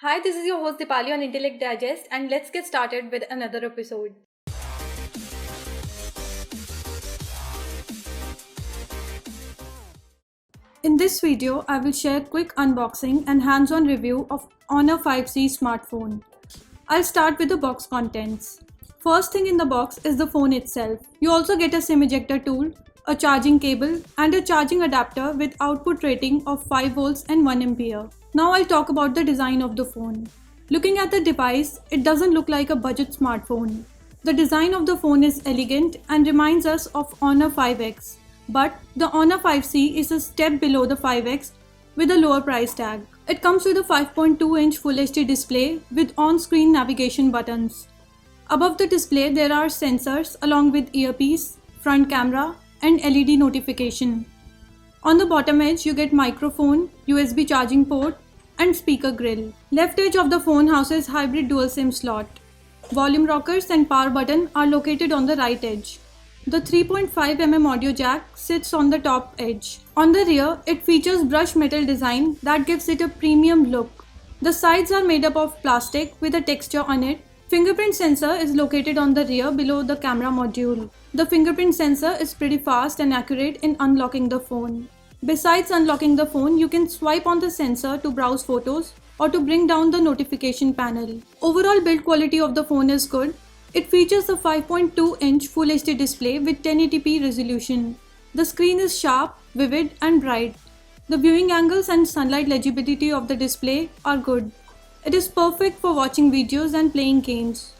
Hi, this is your host Dipali on Intellect Digest, and let's get started with another episode. In this video, I will share quick unboxing and hands-on review of Honor 5C smartphone. I'll start with the box contents. First thing in the box is the phone itself. You also get a SIM ejector tool, a charging cable, and a charging adapter with output rating of 5 volts and 1 ampere. Now I'll talk about the design of the phone. Looking at the device, it doesn't look like a budget smartphone. The design of the phone is elegant and reminds us of Honor 5X. But the Honor 5C is a step below the 5X with a lower price tag. It comes with a 5.2-inch Full HD display with on-screen navigation buttons. Above the display there are sensors along with earpiece, front camera and LED notification. On the bottom edge you get microphone, USB charging port and speaker grill. Left edge of the phone houses hybrid dual SIM slot. Volume rockers and power button are located on the right edge. The 3.5mm audio jack sits on the top edge. On the rear, it features brushed metal design that gives it a premium look. The sides are made up of plastic with a texture on it. Fingerprint sensor is located on the rear below the camera module. The fingerprint sensor is pretty fast and accurate in unlocking the phone. Besides unlocking the phone, you can swipe on the sensor to browse photos or to bring down the notification panel. Overall build quality of the phone is good. It features a 5.2-inch Full HD display with 1080p resolution. The screen is sharp, vivid and bright. The viewing angles and sunlight legibility of the display are good. It is perfect for watching videos and playing games.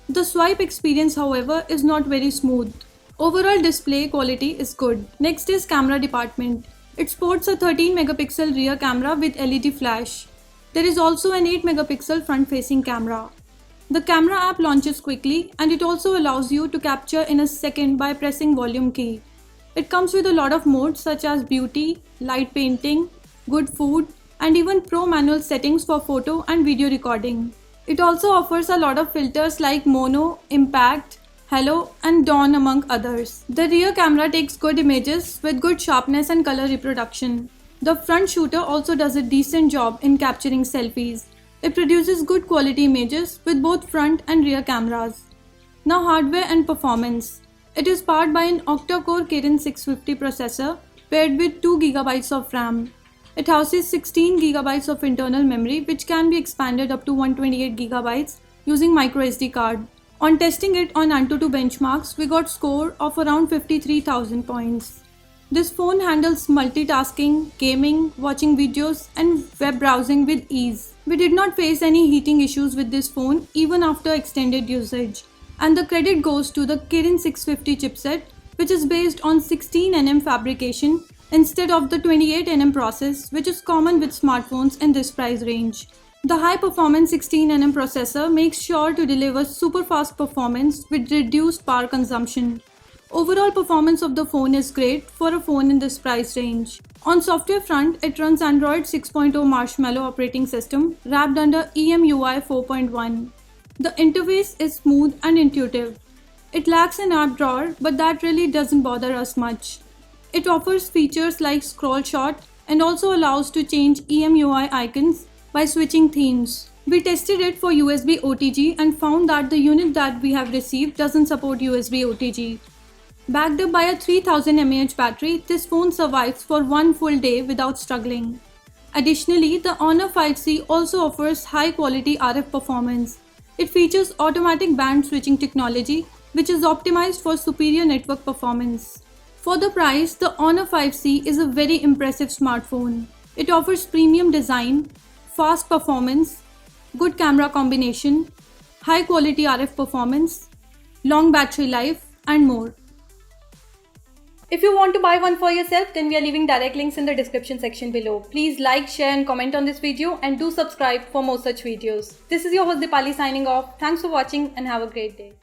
The swipe experience, however, is not very smooth. Overall display quality is good. Next is camera department. It sports a 13-megapixel rear camera with LED flash. There is also an 8-megapixel front-facing camera. The camera app launches quickly and it also allows you to capture in a second by pressing volume key. It comes with a lot of modes such as beauty, light painting, good food and even pro manual settings for photo and video recording. It also offers a lot of filters like mono, impact, halo and dawn among others. The rear camera takes good images with good sharpness and color reproduction. The front shooter also does a decent job in capturing selfies. It produces good quality images with both front and rear cameras. Now hardware and performance. It is powered by an octa-core Kirin 650 processor paired with 2GB of RAM. It houses 16GB of internal memory which can be expanded up to 128GB using microSD card. On testing it on Antutu benchmarks, we got score of around 53,000 points. This phone handles multitasking, gaming, watching videos and web browsing with ease. We did not face any heating issues with this phone even after extended usage. And the credit goes to the Kirin 650 chipset which is based on 16nm fabrication instead of the 28nm process which is common with smartphones in this price range. The high performance 16nm processor makes sure to deliver super fast performance with reduced power consumption. Overall performance of the phone is great for a phone in this price range. On software front, it runs Android 6.0 Marshmallow operating system wrapped under EMUI 4.1. The interface is smooth and intuitive. It lacks an app drawer, but that really doesn't bother us much. It offers features like scroll shot and also allows to change EMUI icons by switching themes. We tested it for USB OTG and found that the unit that we have received doesn't support USB OTG. Backed up by a 3000 mAh battery, this phone survives for one full day without struggling. Additionally, the Honor 5C also offers high quality RF performance. It features automatic band switching technology which is optimized for superior network performance. For the price, the Honor 5C is a very impressive smartphone. It offers premium design, fast performance, good camera combination, high quality RF performance, long battery life and more. If you want to buy one for yourself, then we are leaving direct links in the description section below. Please like, share and comment on this video and do subscribe for more such videos. This is your host Dipali signing off. Thanks for watching and have a great day.